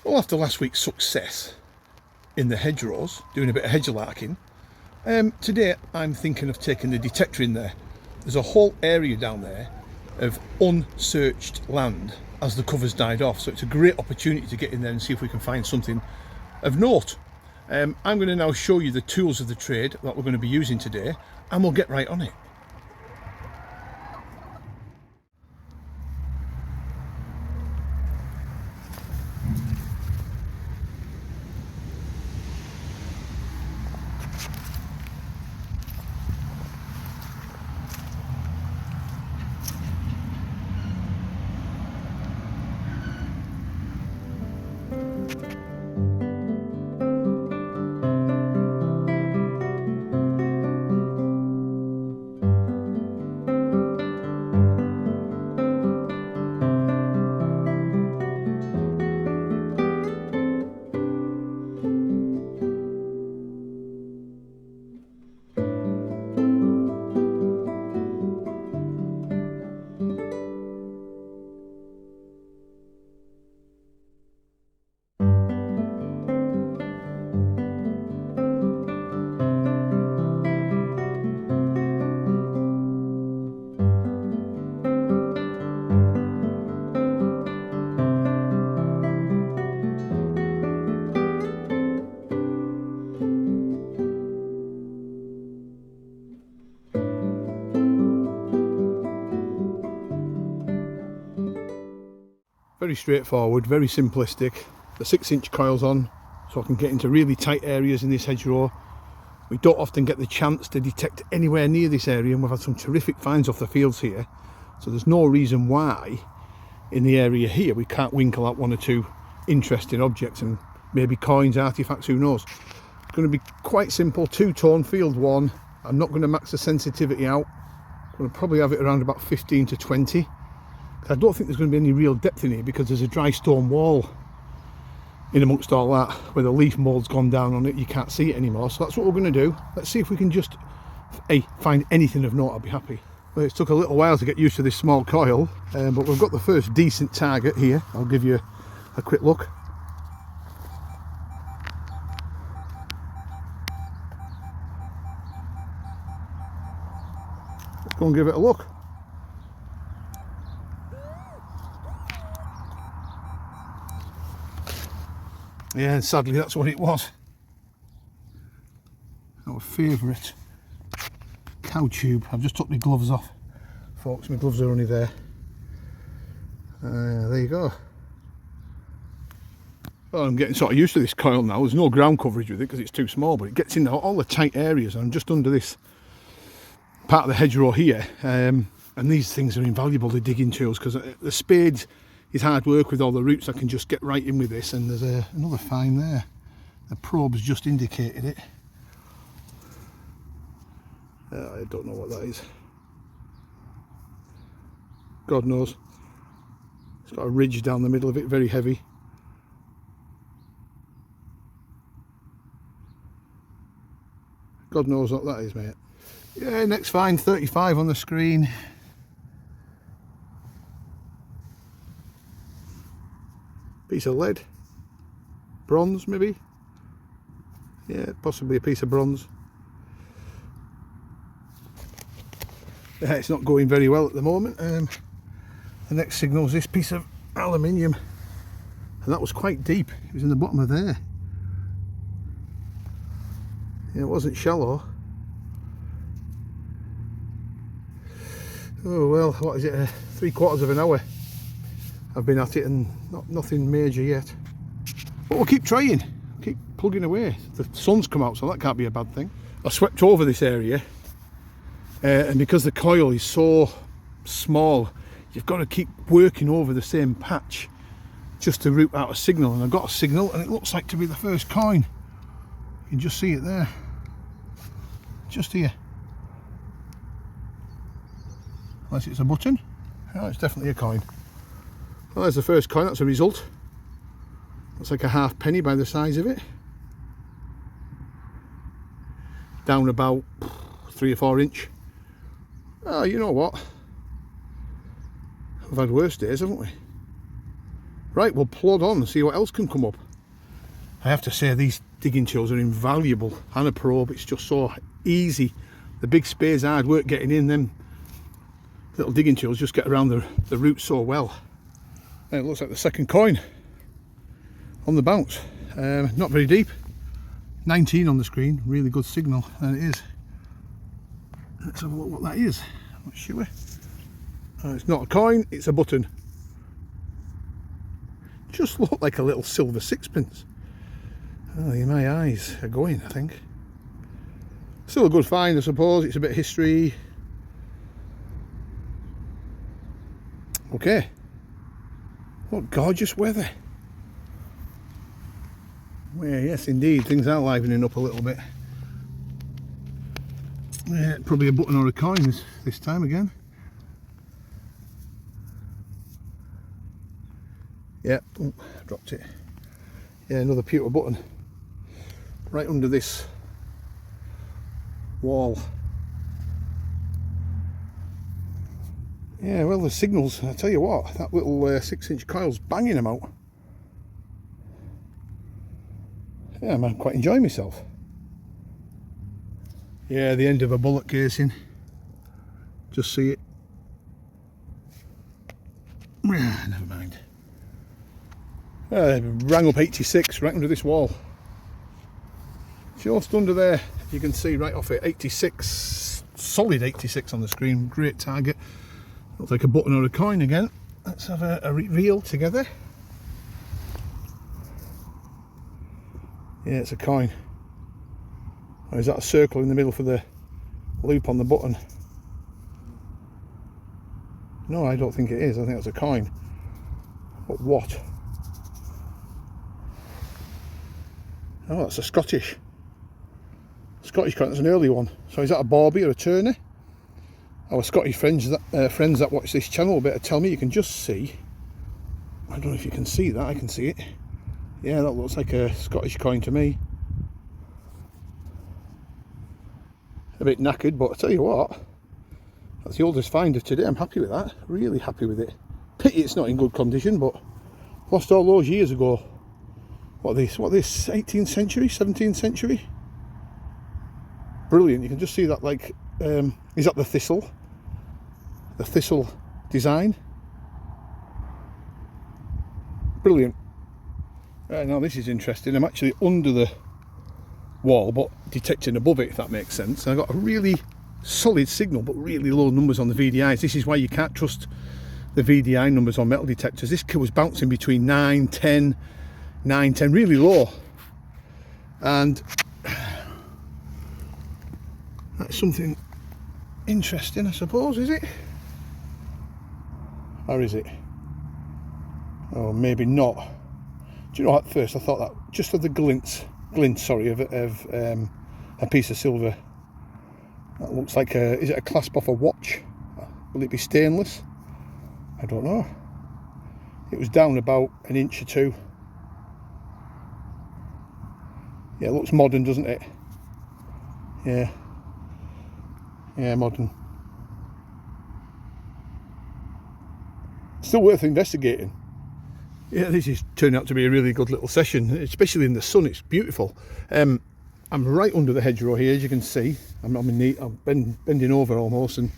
Well, after last week's success in the hedgerows, doing a bit of hedgelarking, today I'm thinking of taking the detector in there. There's a whole area down there of unsearched land as the covers died off, so it's a great opportunity to get in there and see if we can find something of note. I'm going to now show you the tools of the trade that we're going to be using today, and we'll get right on it. Very straightforward, very simplistic. The 6-inch coils on, so I can get into really tight areas in this hedgerow. We don't often get the chance to detect anywhere near this area, and we've had some terrific finds off the fields here, so there's no reason why in the area here we can't winkle out one or two interesting objects, and maybe coins, artifacts, who knows. It's going to be quite simple. 2-tone field 1. I'm not going to max the sensitivity out. I'm going to probably have it around about 15 to 20. I don't think there's going to be any real depth in here because there's a dry stone wall in amongst all that where the leaf mold's gone down on it. You can't see it anymore, so that's what we're going to do. Let's see if we can just find anything of note. I'll be happy. Well, it took a little while to get used to this small coil, but we've got the first decent target here. I'll give you a quick look. Let's go and give it a look. Yeah, and sadly that's what it was. Our favourite cow tube. I've just took my gloves off, folks. My gloves are only there. There you go. Well, I'm getting sort of used to this coil now. There's no ground coverage with it because it's too small, but it gets into all the tight areas. I'm just under this part of the hedgerow here, and these things are invaluable to digging tools because the spade is hard work with all the roots. I can just get right in with this, and there's another find there. The probe's just indicated it. I don't know what that is. God knows. It's got a ridge down the middle of it, very heavy. God knows what that is, mate. Yeah, next find, 35 on the screen. Piece of lead, bronze maybe, yeah, possibly a piece of bronze. Yeah, it's not going very well at the moment. The next signal is this piece of aluminium, and that was quite deep. It was in the bottom of there. Yeah, it wasn't shallow. Oh well, what is it, 3/4 of an hour I've been at it, and nothing major yet, but we'll keep trying, keep plugging away. The sun's come out, so that can't be a bad thing. I swept over this area, and because the coil is so small, you've got to keep working over the same patch just to root out a signal, and I've got a signal, and it looks like to be the first coin. You can just see it there, just here, unless it's a button. Oh, it's definitely a coin. Well, there's the first coin. That's a result. Looks like a halfpenny by the size of it. Down about 3 or 4 inch. Oh, you know what? We've had worse days, haven't we? Right, we'll plod on and see what else can come up. I have to say, these digging tools are invaluable, and a probe. It's just so easy. The big spade's hard work getting in. Them little digging tools just get around the roots so well. And it looks like the second coin on the bounce. Not very deep. 19 on the screen, really good signal, and it is. Let's have a look what that is. I'm not sure. It's not a coin, it's a button. Just look like a little silver sixpence. Oh, my eyes are going, I think. Still a good find, I suppose. It's a bit of history. Okay. What gorgeous weather. Well, yes, indeed, things are livening up a little bit. Yeah, probably a button or a coin this time again. Yeah, oh, dropped it. Yeah, another pewter button. Right under this wall. Yeah, well, the signals, I tell you what, that little 6-inch coil's banging them out. Yeah, I'm quite enjoying myself. Yeah, the end of a bullet casing. Just see it. Never mind. Rang up 86 right under this wall. Just under there, you can see right off it, 86, solid 86 on the screen. Great target. Looks like a button or a coin again. Let's have a reel together. Yeah, it's a coin. Or is that a circle in the middle for the loop on the button? No, I don't think it is. I think that's a coin. But what? Oh, that's a Scottish coin. That's an early one. So is that a Barbie or a Turner? Our Scottish friends that watch this channel will better tell me. You can just see. I don't know if you can see that. I can see it. Yeah, that looks like a Scottish coin to me. A bit knackered, but I tell you what, that's the oldest find of today. I'm happy with that. Really happy with it. Pity it's not in good condition, but lost all those years ago. What this 18th century, 17th century? Brilliant. You can just see that, like, is that the thistle? The thistle design? Brilliant. Now this is interesting. I'm actually under the wall but detecting above it, if that makes sense. And I got a really solid signal but really low numbers on the VDIs. This is why you can't trust the VDI numbers on metal detectors. This was bouncing between 9, 10, really low. And that's something interesting, I suppose, is it? Or is it? Oh, maybe not. Do you know, at first I thought that just of the glint, sorry, of a piece of silver. That looks like is it a clasp off a watch? Will it be stainless? I don't know. It was down about an inch or two. Yeah, it looks modern, doesn't it? Yeah. Yeah, modern. Still worth investigating. Yeah, this is turning out to be a really good little session, especially in the sun. It's beautiful. I'm right under the hedgerow here, as you can see. I'm bending over almost and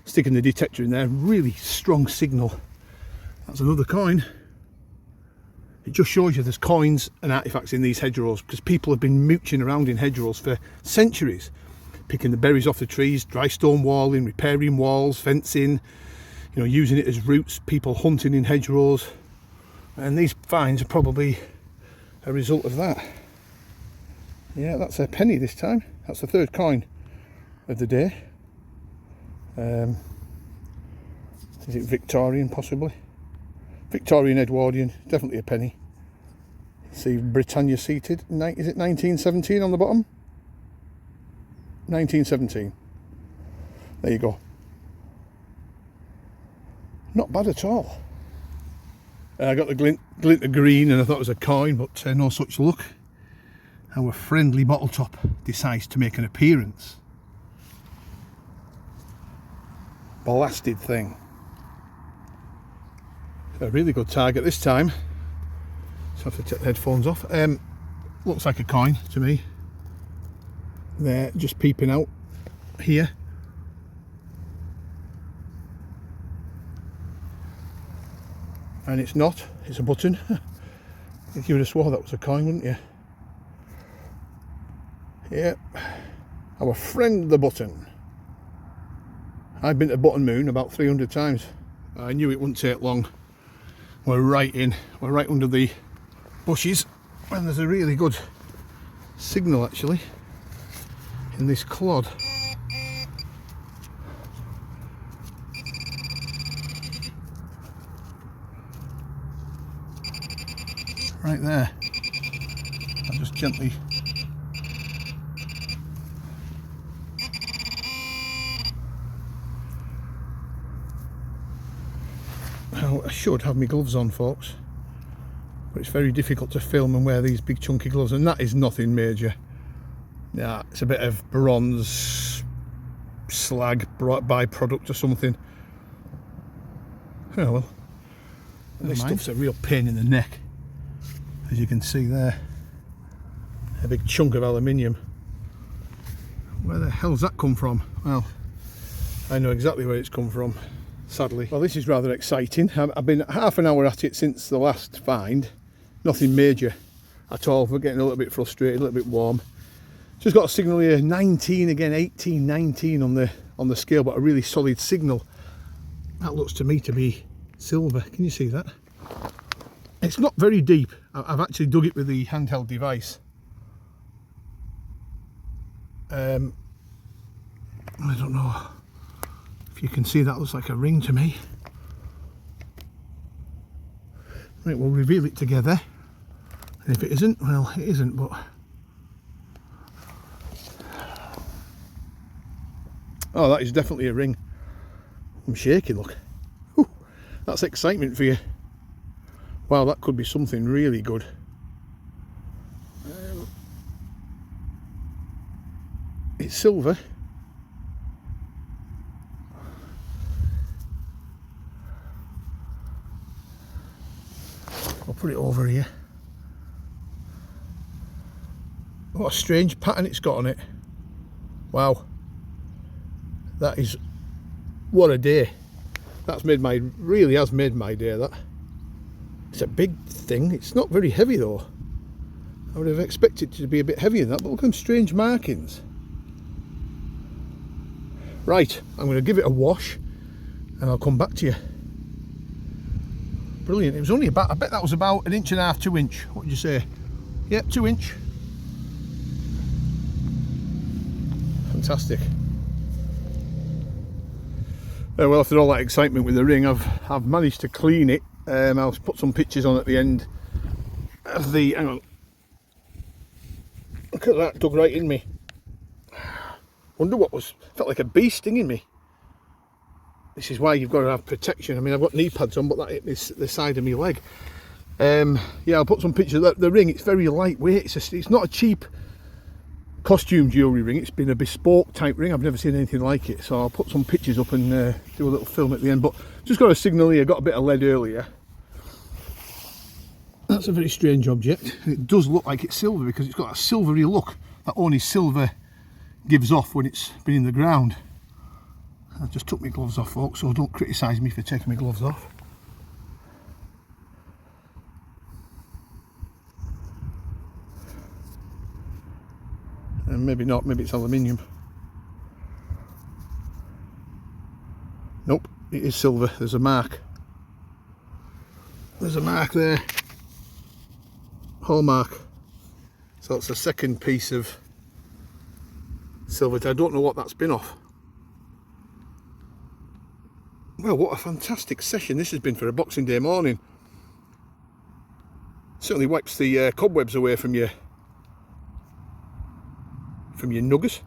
sticking the detector in there. Really strong signal. That's another coin. It just shows you there's coins and artefacts in these hedgerows, because people have been mooching around in hedgerows for centuries, picking the berries off the trees, dry stone walling, repairing walls, fencing, you know, using it as roots, people hunting in hedgerows. And these finds are probably a result of that. Yeah, that's a penny this time. That's the third coin of the day. Is it Victorian, possibly? Victorian Edwardian, definitely a penny. See Britannia seated. Is it 1917 on the bottom? 1917. There you go. Not bad at all. I got the glint of green and I thought it was a coin, but no such luck. Our friendly bottle top decides to make an appearance. Blasted thing. A really good target this time. have to take the headphones off. Looks like a coin to me. They're just peeping out here. And it's not, it's a button. You would have swore that was a coin, wouldn't you? Yeah, our friend the button. I've been to Button Moon about 300 times. I knew it wouldn't take long. We're right under the bushes, and there's a really good signal actually in this clod. Right there. I'll just gently. Now, I should have my gloves on, folks, but it's very difficult to film and wear these big chunky gloves, and that is nothing major. Yeah, it's a bit of bronze slag byproduct or something. Oh well. This stuff's a real pain in the neck, as you can see there. A big chunk of aluminium. Where the hell's that come from? Well, I know exactly where it's come from, sadly. Well, this is rather exciting. I've been half an hour at it since the last find. Nothing major at all. We're getting a little bit frustrated, a little bit warm. Just got a signal here, 19 again, 18, 19 on the scale, but a really solid signal. That looks to me to be silver. Can you see that? It's not very deep. I've actually dug it with the handheld device. I don't know if you can see, that looks like a ring to me. Right, we'll reveal it together. And if it isn't, well, it isn't, but... Oh, that is definitely a ring. I'm shaking, look. Whew, that's excitement for you. Wow, that could be something really good. It's silver. I'll put it over here. What a strange pattern it's got on it. Wow. That is, what a day. That's made my, really has made my day, that. It's a big thing. It's not very heavy though. I would have expected it to be a bit heavier than that, but look at them strange markings. Right, I'm going to give it a wash and I'll come back to you. Brilliant. It was only about, I bet that was about 1.5 inches, 2 inch. What would you say? Yeah, 2 inch. Fantastic. Well, after all that excitement with the ring, I've managed to clean it. I'll put some pictures on at the end of the, hang on, look at that, dug right in me. Wonder what was, felt like a bee stinging me. This is why you've got to have protection. I mean, I've got knee pads on, but that hit the side of my leg. Yeah, I'll put some pictures. The ring, it's very lightweight. It's not a cheap costume jewellery ring. It's been a bespoke type ring. I've never seen anything like it. So I'll put some pictures up and do a little film at the end. But just got a signal here. Got a bit of lead earlier. That's a very strange object. It does look like it's silver because it's got a silvery look that only silver gives off when it's been in the ground. I just took my gloves off, folks, so don't criticise me for taking my gloves off. And maybe not, maybe it's aluminium. Nope, it is silver. There's a mark. There's a mark there. Hallmark. So it's the second piece of silver. I don't know what that's been off. Well, what a fantastic session this has been for a Boxing Day morning. Certainly wipes the cobwebs away from your nuggets.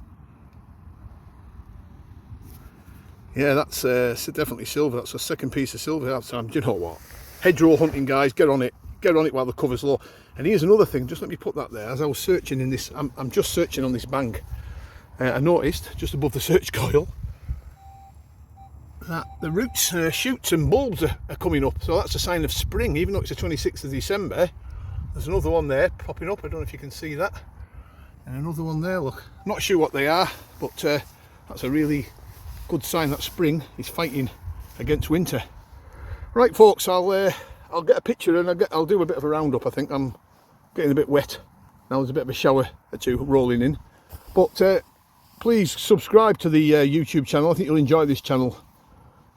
Yeah, that's definitely silver. That's a second piece of silver. That's, do you know what? Hedgerow hunting, guys, get on it. Get on it while the cover's low. And here's another thing, just let me put that there. As I was searching in this, I'm just searching on this bank. I noticed, just above the search coil, that the roots, shoots and bulbs are coming up. So that's a sign of spring. Even though it's the 26th of December, there's another one there popping up. I don't know if you can see that. And another one there, look. Not sure what they are, but that's a really good sign that spring is fighting against winter. Right folks, I'll get a picture and I'll do a bit of a roundup. I think I'm getting a bit wet. Now there's a bit of a shower or two rolling in. But please subscribe to the YouTube channel. I think you'll enjoy this channel,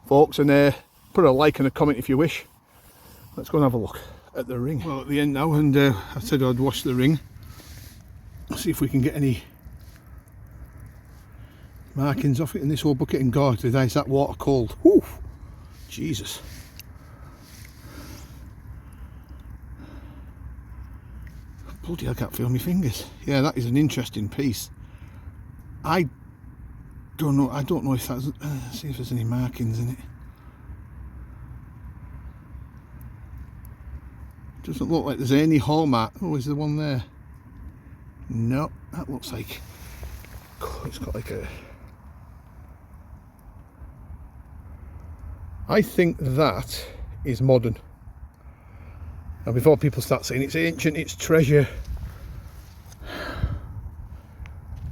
folks, and put a like and a comment if you wish. Let's go and have a look at the ring. Well, at the end now, and I said I'd wash the ring. Let's see if we can get any markings off it in this old bucket. And God, is that water cold? Whew, Jesus. Bloody hell, I can't feel my fingers. Yeah, that is an interesting piece. I don't know if that's... see if there's any markings in it. Doesn't look like there's any hallmark. Oh, is there one there? No, that looks like... it's got like a... I think that is modern. Now before people start saying it's ancient, it's treasure,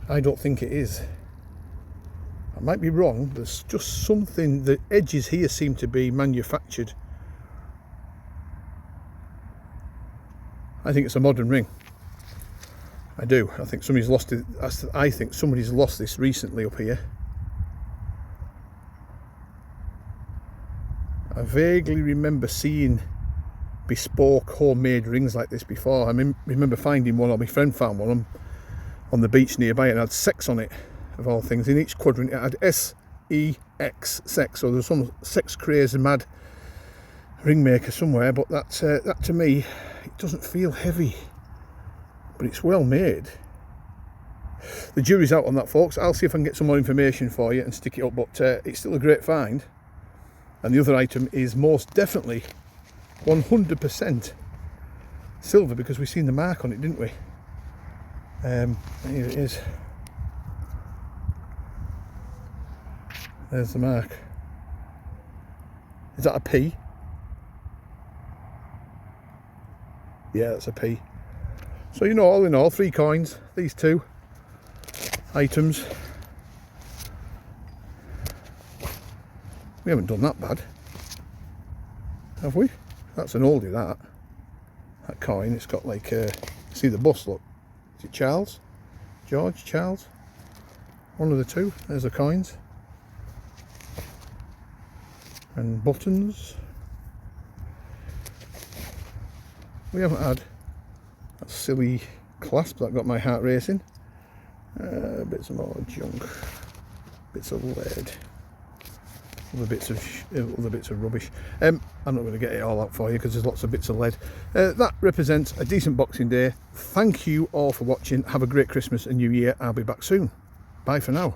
I don't think it is. I might be wrong. There's just something, the edges here seem to be manufactured. I think it's a modern ring. I do. I think somebody's lost it. I think somebody's lost this recently up here. I vaguely remember seeing bespoke homemade rings like this before. I remember finding one, or my friend found one on the beach nearby, and it had sex on it, of all things. In each quadrant it had S-E-X, sex. So there's some sex crazy mad ring maker somewhere, but that to me, it doesn't feel heavy, but it's well made. The jury's out on that, folks. I'll see if I can get some more information for you and stick it up, but it's still a great find. And the other item is most definitely 100% silver, because we've seen the mark on it, didn't we? Here it is. There's the mark. Is that a P? Yeah, that's a P. So, you know, all in all, 3 coins, these 2 items. We haven't done that bad, have we? That's an oldie, that coin. It's got like, see the bust, look. Is it Charles? George? Charles? One of the 2. There's the coins. And buttons. We haven't had that silly clasp that got my heart racing. Bits of more junk. Bits of lead. Other bits of rubbish. I'm not going to get it all out for you because there's lots of bits of lead. That represents a decent Boxing Day. Thank you all for watching. Have a great Christmas and New Year. I'll be back soon. Bye for now.